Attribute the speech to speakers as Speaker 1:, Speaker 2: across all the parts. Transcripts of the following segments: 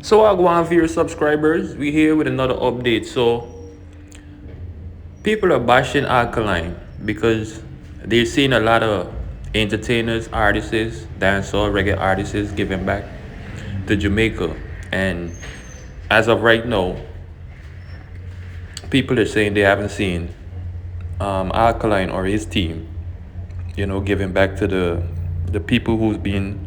Speaker 1: So I go on for your subscribers. We here with another update. So people are bashing Alkaline because they're seeing a lot of entertainers, artists, dancehall, reggae artists giving back to Jamaica. And as of right now, people are saying they haven't seen Alkaline or his team, giving back to the people who's been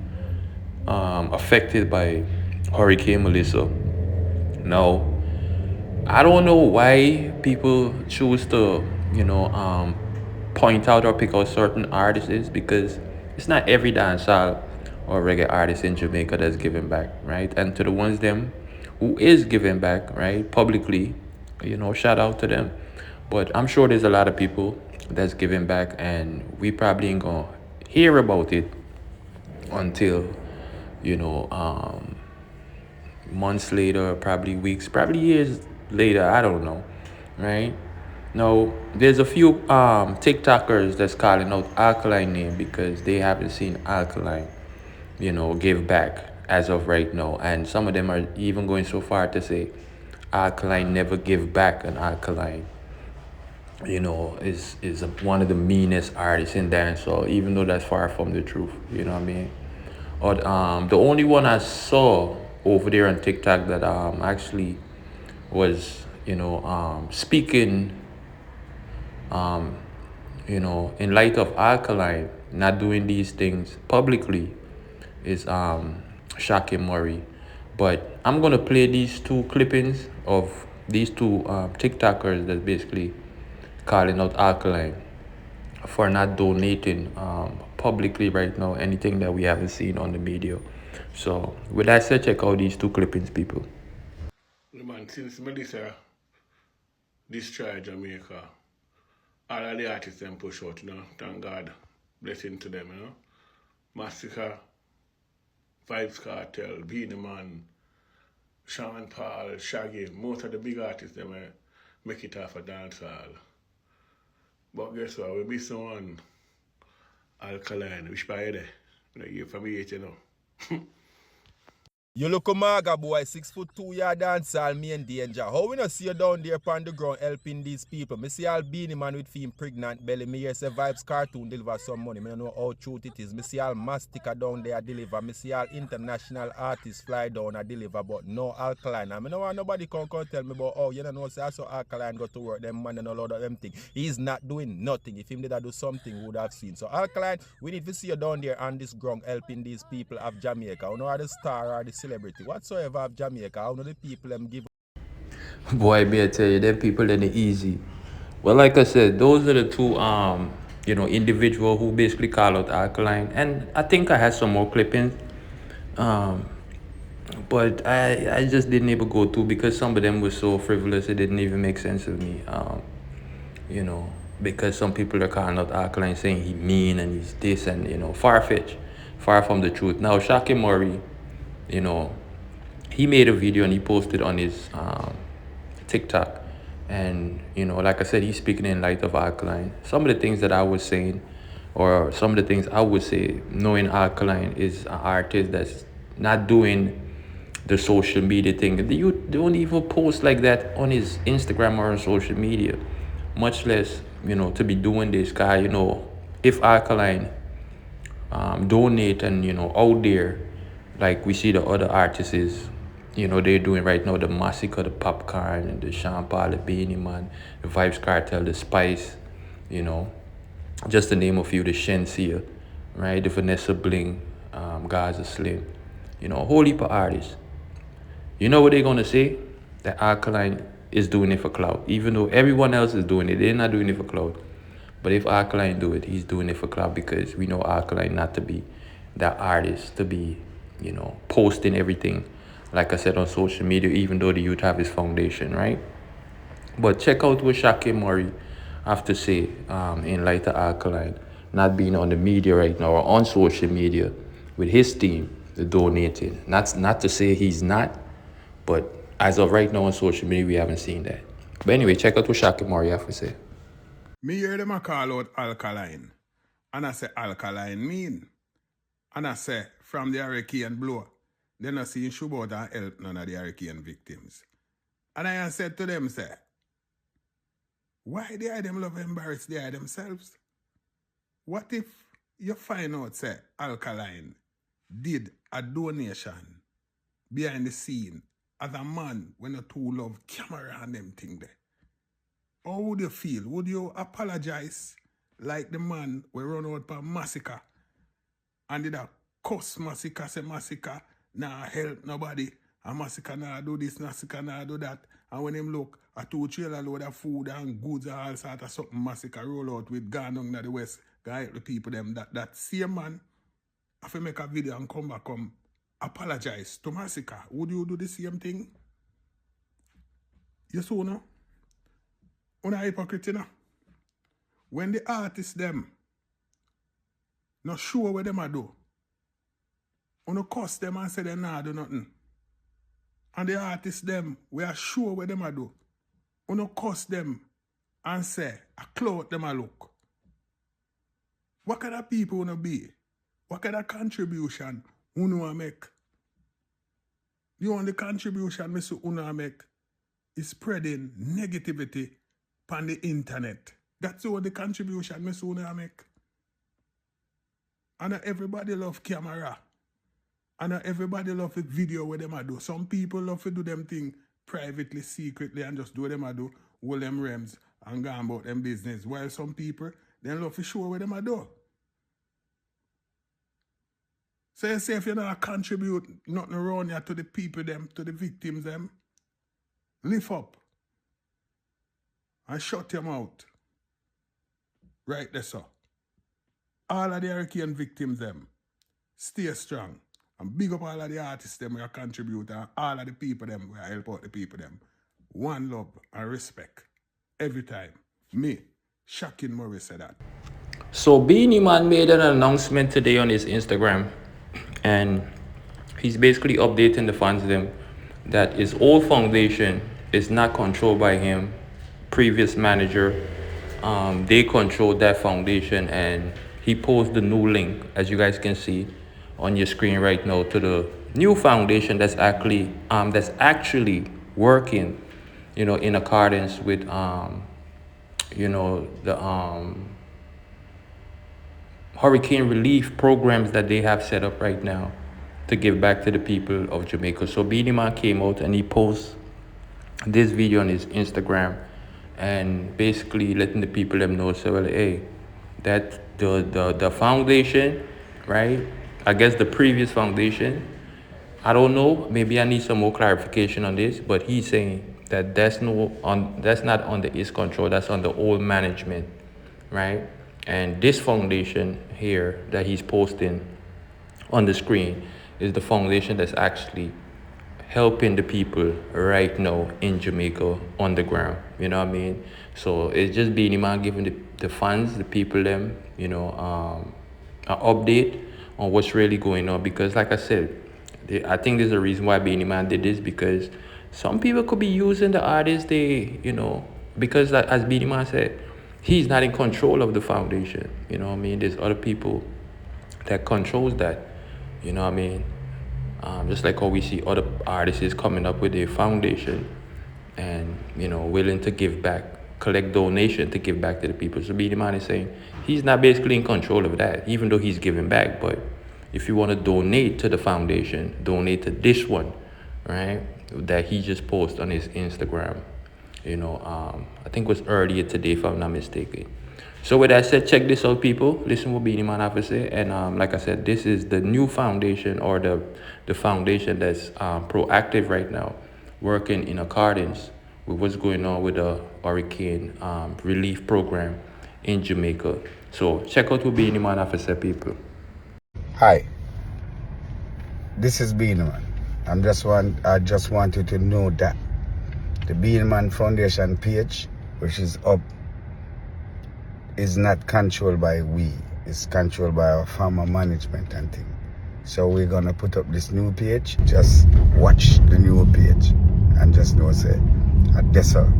Speaker 1: affected by Hurricane Melissa. Now, I don't know why people choose to, point out or pick out certain artists because it's not every dancehall or reggae artist in Jamaica that's giving back, right? And to the ones them who is giving back, right, publicly, shout out to them. But I'm sure there's a lot of people that's giving back, and we probably ain't gonna hear about it until, you know, um, months later, probably weeks, probably years later. I don't know, right? Now, there's a few TikTokers that's calling out Alkaline name because they haven't seen Alkaline, give back as of right now. And some of them are even going so far to say Alkaline never give back, and Alkaline, is one of the meanest artists in dancehall, even though that's far from the truth. You know what I mean? Or the only one I saw over there on TikTok that actually was speaking in light of Alkaline not doing these things publicly is Shaki Murray. But I'm gonna play these two clippings of these two TikTokers that basically calling out Alkaline for not donating publicly right now anything that we haven't seen on the media. So with that said, check out these two clippings, people.
Speaker 2: Man, since Melissa destroyed Jamaica, all of the artists them push out, thank God. Blessing to them, Massacre, Vybz Kartel, Bennie Man, Sean Paul, Shaggy, most of the big artists them make it off a dancehall. But guess what? We miss one Alkaline, which by there. You from
Speaker 3: You look a maga boy, 6'2" yard dancehall main danger. How we not see you down there on the ground helping these people? Me see all Beanie Man with film pregnant belly. Me hear say Vybz cartoon deliver some money. Me don't know how true it is. Me see all Mastica down there deliver. Me see all international artists fly down and deliver, but no Alkaline. I mean, no want nobody come tell me about, oh, you know, say I saw Alkaline go to work. Them man and all of them thing. He's not doing nothing. If him did do something, we would have seen. So Alkaline, we need to see you down there on this ground helping these people of Jamaica. You know, are the star or the celebrity whatsoever of Jamaica. How know the people them give.
Speaker 1: Boy, me I tell you, them people then easy. Well, like I said, those are the two individual who basically call out Alkaline, and I think I had some more clippings, um, but I just didn't even go through because some of them were so frivolous it didn't even make sense to me. You know, because some people are calling out Alkaline saying he mean and he's this and far fetched, far from the truth. Now Shaki Murray, you know, he made a video and he posted on his TikTok. And, like I said, he's speaking in light of Alkaline. Some of the things that I was saying, or some of the things I would say, knowing Alkaline is an artist that's not doing the social media thing. You don't even post like that on his Instagram or on social media, much less, to be doing this guy, if Alkaline donate and, out there, like we see the other artists is, they're doing right now, the Massacre, the Popcorn, and the Sean Paul, the Bennie Man, the Vybz Cartel, the Spice, you know, just to name a few, the Shensia, right, the Vanessa Bling, Gaza Slim, a whole heap of artists. You know what they're gonna say? That Alkaline is doing it for clout, even though everyone else is doing it. They're not doing it for clout. But if Alkaline do it, he's doing it for clout because we know Alkaline not to be that artist, to be, posting everything, like I said, on social media, even though the youth have his foundation, right? But check out what Shaki Murray have to say in light of Alkaline not being on the media right now or on social media with his team, the donating. Not to say he's not, but as of right now on social media, we haven't seen that. But anyway, check out what Shaki Murray have to say.
Speaker 2: Me hear them a call out Alkaline. And I say Alkaline mean. And I say from the hurricane blow. They not seeing shoe about and help none of the hurricane victims. And I said to them, say, why they them love embarrass they themselves? What if you find out, say, Alkaline did a donation behind the scene as a man when you two love camera and them thing there? How would you feel? Would you apologize like the man we run out for massacre and did a cuss massacre, say massacre, nah help nobody, and massacre nah do this, massacre nah do that, and when him look, a 2 trailer load of food and goods and all sort of something massacre roll out with gone down to the west, go help the people them, that same man, if you make a video and come back, apologize to massacre, would you do the same thing? You saw no? Una hypocrite, you know? When the artists them not sure what them a do, una cuss them and say they nah do nothing. And the artists them, we are sure what them a do. Una cuss them and say, a clout them a look. What kind of people una be? What kind of contribution una make? The only contribution me see una make is spreading negativity on the internet. That's all the contribution me see una make. And everybody love camera. And everybody love the video where them a do. Some people love to do them thing privately, secretly, and just do them a do, hold them rems and go about them business. While some people, they love to show where them a do. So you say if you not contribute nothing around you to the people them, to the victims them, lift up and shut your mouth. Right there, sir. All of the hurricane victims them, stay strong. And big up all of the artists them who contribute and all of the people them who help out the people them. One love and respect. Every time. Me, Shakin Murray said that.
Speaker 1: So Bennie Man made an announcement today on his Instagram, and he's basically updating the fans them that his old foundation is not controlled by him. Previous manager, they controlled that foundation, and he posted the new link, as you guys can see on your screen right now, to the new foundation that's actually working, in accordance with the hurricane relief programs that they have set up right now to give back to the people of Jamaica. So Bennie Man came out and he posts this video on his Instagram and basically letting the people them know, so, well, hey, that the foundation, right? I guess the previous foundation, I don't know, maybe I need some more clarification on this, but he's saying that that's not under his control, that's under old management, right? And this foundation here that he's posting on the screen is the foundation that's actually helping the people right now in Jamaica on the ground, you know what I mean? So it's just Bennie Man giving the fans, the people them, an update on what's really going on, because like I said, I think there's a reason why Bennie Man did this, because some people could be using the artists, because as Bennie Man said, he's not in control of the foundation, you know what I mean? There's other people that controls that, you know what I mean? Just like how we see other artists coming up with their foundation and, willing to give back, collect donation to give back to the people. So Bennie Man is saying he's not basically in control of that, even though he's giving back. But if you want to donate to the foundation, donate to this one, right, that he just posted on his Instagram. I think it was earlier today, if I'm not mistaken. So with that said, check this out, people. Listen what Bennie Man have to say. And like I said, this is the new foundation, or the foundation that's proactive right now, working in accordance with what's going on with the hurricane relief program in Jamaica. So check out what Bennie Man have to say, people.
Speaker 4: Hi, this is Bennie Man. I just want you to know that the Bennie Man Foundation page, which is up, is not controlled by we. It's controlled by our former management and thing. So we're gonna put up this new page. Just watch the new page and just know, say, that's all.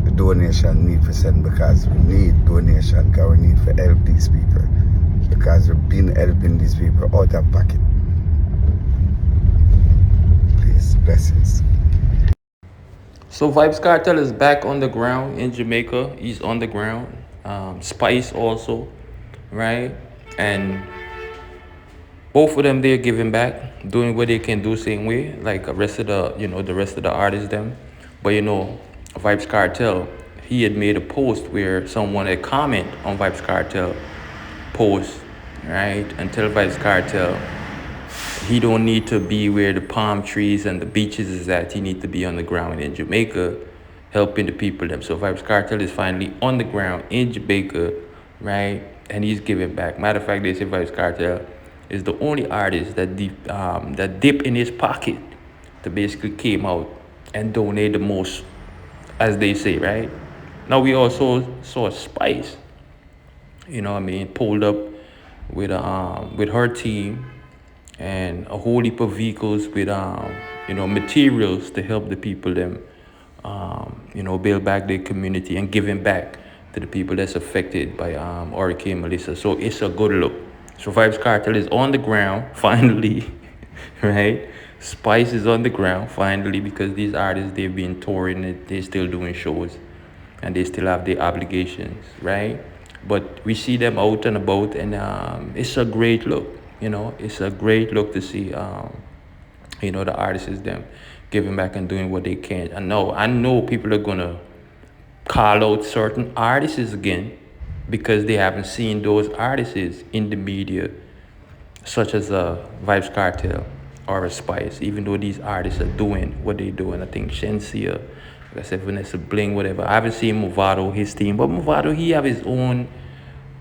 Speaker 4: The donation need to send, because we need donation, because we need to help these people. Because we've been helping these people out of pocket.
Speaker 1: So Vybz Kartel is back on the ground in Jamaica. He's on the ground. Spice also, right? And both of them they're giving back, doing what they can do same way, like the rest of the rest of the artists them. But Vybz Kartel, he had made a post where someone had comment on Vybz Kartel post, right? And tell Vybz Kartel he don't need to be where the palm trees and the beaches is at. He need to be on the ground in Jamaica, helping the people them. So Vybz Kartel is finally on the ground in Jamaica, right? And he's giving back. Matter of fact, they say Vybz Kartel is the only artist that dip in his pocket to basically came out and donate the most, as they say, right? Now we also saw Spice, pulled up with her team and a whole heap of vehicles with materials to help the people them build back their community and giving back to the people that's affected by Hurricane Melissa. So it's a good look. So Vybz Kartel is on the ground finally, right? Spice is on the ground finally because these artists they've been touring it, they're still doing shows and they still have their obligations, right? But we see them out and about, and it's a great look. It's a great look to see. The artists is them giving back and doing what they can. I know people are gonna call out certain artists again because they haven't seen those artists in the media, such as a Vybz Kartel or a Spice, even though these artists are doing what they do. And I think Shensia, like I said, Vanessa Bling, whatever. I haven't seen Movado, his team, but Movado, he have his own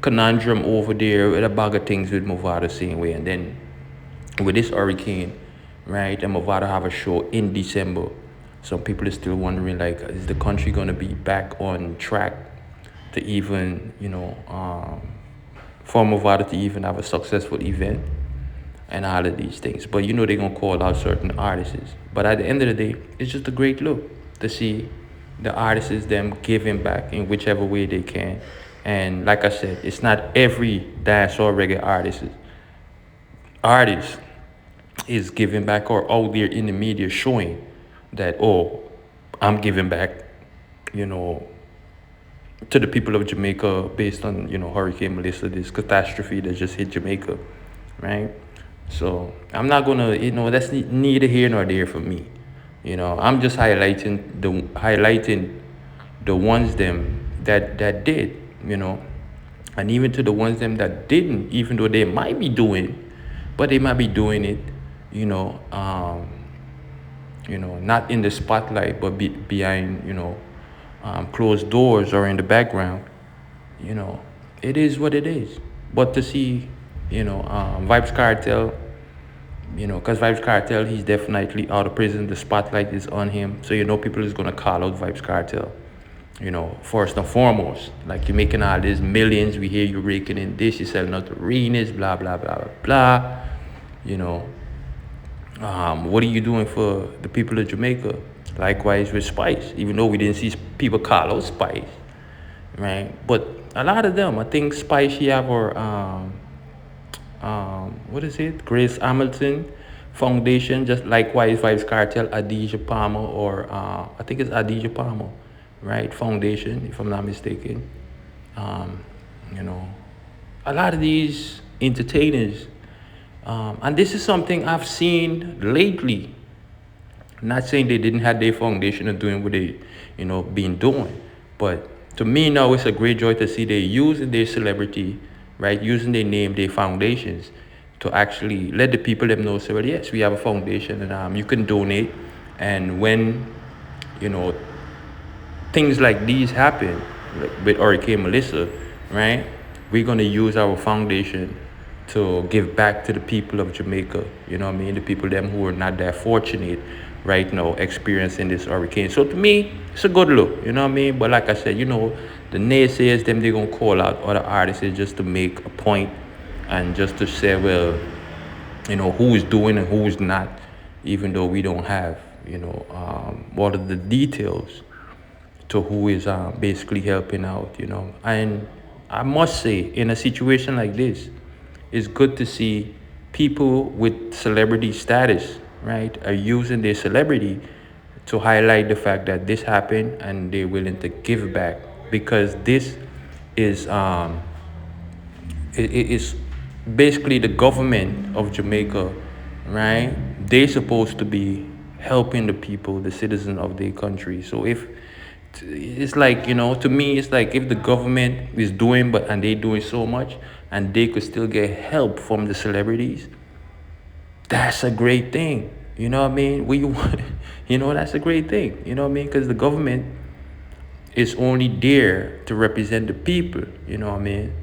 Speaker 1: conundrum over there with a bag of things with Movado same way. And then with this hurricane, right, and Movado have a show in December. Some people are still wondering, like, is the country going to be back on track to even, for Movado to even have a successful event and all of these things. But they're going to call out certain artists. But at the end of the day, it's just a great look to see the artists them giving back in whichever way they can. And like I said, it's not every dancehall reggae artist is giving back or out there in the media showing that, oh, I'm giving back, to the people of Jamaica based on, Hurricane Melissa, this catastrophe that just hit Jamaica, right? So I'm not gonna, that's neither here nor there for me. I'm just highlighting the ones them that did, and even to the ones them that didn't, even though they might be doing, but they might be doing it, not in the spotlight, but behind, closed doors or in the background. It is what it is. But to see, Vybz Kartel, because Vybz Kartel, he's definitely out of prison. The spotlight is on him. So, people is going to call out Vybz Kartel, first and foremost. Like, you're making all these millions. We hear you raking in this. You're selling out arenas, blah, blah, blah, blah, blah. What are you doing for the people of Jamaica? Likewise with Spice, even though we didn't see people call out Spice, right? But a lot of them, I think Spice, she have her, what is it? Grace Hamilton Foundation, just likewise Vybz Kartel, Adidja Palmer, or I think it's Adidja Palmer, right? Foundation, if I'm not mistaken. A lot of these entertainers, and this is something I've seen lately. Not saying they didn't have their foundation of doing what they, been doing. But to me now, it's a great joy to see they using their celebrity, right? Using their name, their foundations to actually let the people them know, say, well, yes, we have a foundation and you can donate. And when, things like these happen, like with Hurricane Melissa, right? We're going to use our foundation to give back to the people of Jamaica, the people them who are not that fortunate right now experiencing this hurricane. So to me, it's a good look, But like I said, the naysayers, them, they're going to call out other artists just to make a point and just to say, well, who is doing and who is not, even though we don't have, all of the details to who is basically helping out, And I must say, in a situation like this, it's good to see people with celebrity status, right, are using their celebrity to highlight the fact that this happened and they're willing to give back, because this is it is basically the government of Jamaica, right? They're supposed to be helping the people, the citizens of their country. So if it's like, to me, it's like if the government is doing, and they doing so much, and they could still get help from the celebrities, that's a great thing. You know what I mean? That's a great thing. You know what I mean? Because the government is only there to represent the people. You know what I mean?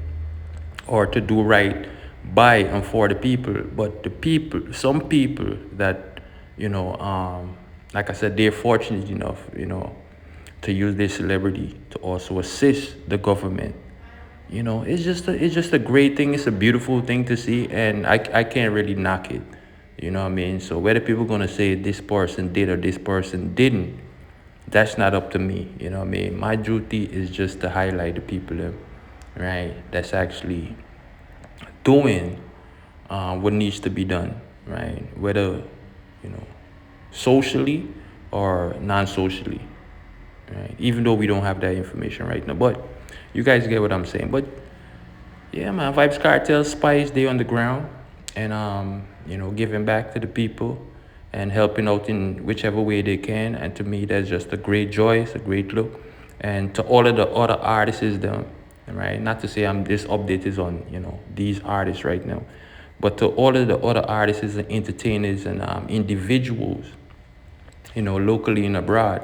Speaker 1: Or to do right by and for the people. But the people, some people that, like I said, they're fortunate enough, to use their celebrity to also assist the government. It's just a great thing. It's a beautiful thing to see, and I can't really knock it. You know what I mean? So whether people gonna say this person did or this person didn't, that's not up to me. You know what I mean? My duty is just to highlight the people, right? That's actually doing what needs to be done, right? Whether, socially or non-socially, right? Even though we don't have that information right now, but you guys get what I'm saying. But yeah, man, Vybz Kartel, Spice, they on the ground, and giving back to the people and helping out in whichever way they can. And to me, that's just a great joy. It's a great look. And to all of the other artists, them, right? Not to say this update is on these artists right now, but to all of the other artists and entertainers and individuals, locally and abroad,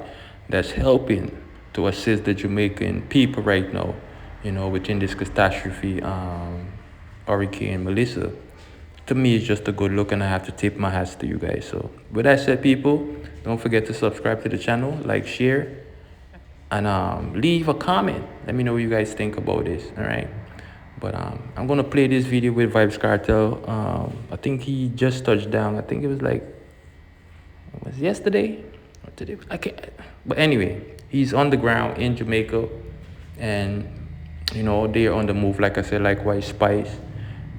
Speaker 1: that's helping to assist the Jamaican people right now, within this catastrophe, Hurricane Melissa. To me, it's just a good look, and I have to tip my hats to you guys. So with that said, people, don't forget to subscribe to the channel, like, share, and leave a comment. Let me know what you guys think about this. All right, but I'm gonna play this video with Vybz Kartel. I think he just touched down. I think it was yesterday or today. I can't, but anyway, he's on the ground in Jamaica, and they're on the move. Like I said, likewise Spice,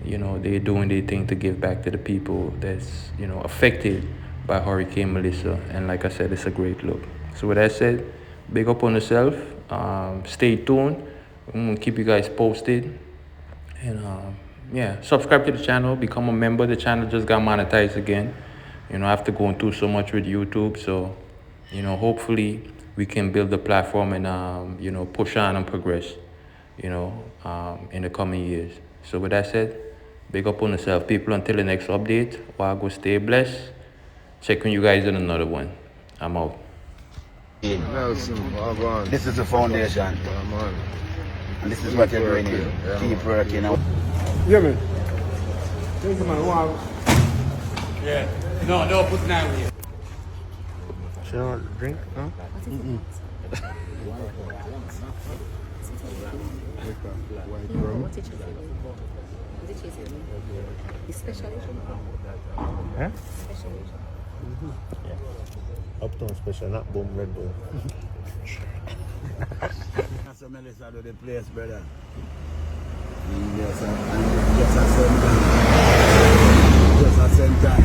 Speaker 1: they're doing their thing to give back to the people that's affected by Hurricane Melissa. And like I said, it's a great look. So with that said, big up on yourself. Stay tuned. I'm gonna keep you guys posted. And yeah, subscribe to the channel, become a member. The channel just got monetized again, after going through so much with YouTube. So hopefully we can build the platform and push on and progress in the coming years. So with that said, big up on yourself, people. Until the next update, go stay blessed. Checking you guys in another one. I'm out.
Speaker 4: This is the foundation. And this is what you're doing here. Keep working out.
Speaker 5: Yeah, man. Yeah. No, put it down here.
Speaker 3: She don't drink, huh? Huh? Yeah. Uptown special, not Boom Red Bull.
Speaker 4: That's a Melissa to the place, brother. Yes, just a same time. Just a same time.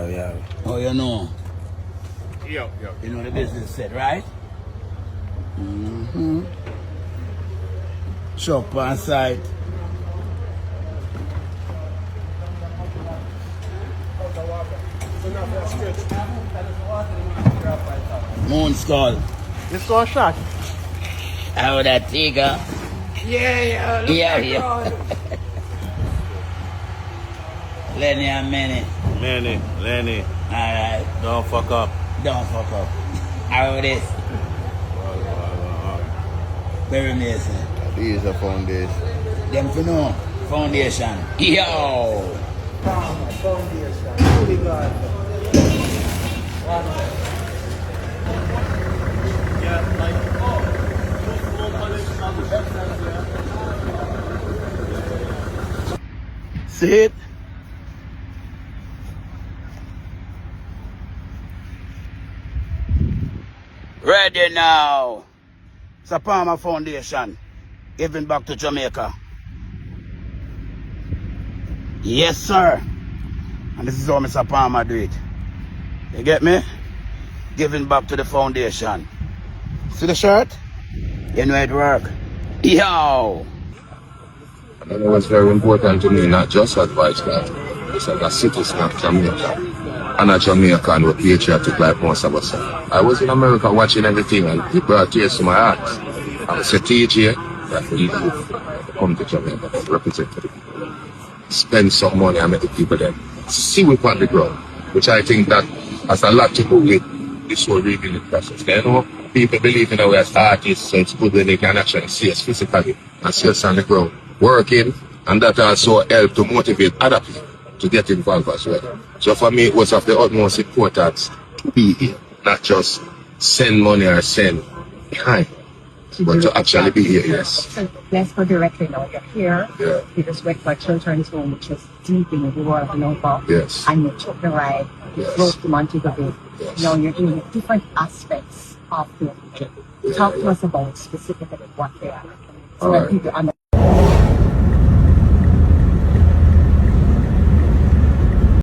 Speaker 4: Yeah. Oh, you know?
Speaker 2: Yo.
Speaker 4: You know the business set, right? Mm-hmm. Shop on site. Moon skull.
Speaker 5: Let's go a shot.
Speaker 4: How that tiger?
Speaker 5: Yeah.
Speaker 4: Yeah. Lenny and Bennie.
Speaker 3: Lenny.
Speaker 4: Alright.
Speaker 3: Don't fuck up.
Speaker 4: How this? Very amazing.
Speaker 3: These are foundation.
Speaker 4: Them for no foundation. Yo!
Speaker 5: Foundation. Holy God.
Speaker 4: See it? Ready now. Sapama Foundation. Giving back to Jamaica. Yes, sir. And this is how Mr. Palmer do it. You get me? Giving back to the foundation. See the shirt? You know it work. Yo!
Speaker 6: And it was very important to me, not just advice, but it's like a citizen of Jamaica. And a Jamaican with patriotic like most of us. I was in America watching everything and it brought tears to my heart. I was a TJ, that we come to Jamaica, represent the people. Spend some money and make the people then see we on the ground, which I think that has a lot to do with this whole rebuilding process. You know, people believe in us as artists, so it's good when they can actually see us physically and see us on the ground working, and that also help to motivate other people to get involved as well. So for me, it was of the utmost importance to be here, not just send money or send behind, but to actually be here, yes.
Speaker 7: So let's go directly now. You're here.
Speaker 6: Yeah.
Speaker 7: You just went for Children's Home, which is deep in the world of Nova.
Speaker 6: Yes.
Speaker 7: And you took the ride, you
Speaker 6: Yes.
Speaker 7: drove to Montego Bay.
Speaker 6: Yes.
Speaker 7: Now you're doing different aspects of the region. Talk to us about specifically what they are. So
Speaker 6: All
Speaker 7: that
Speaker 6: right.
Speaker 7: people understand.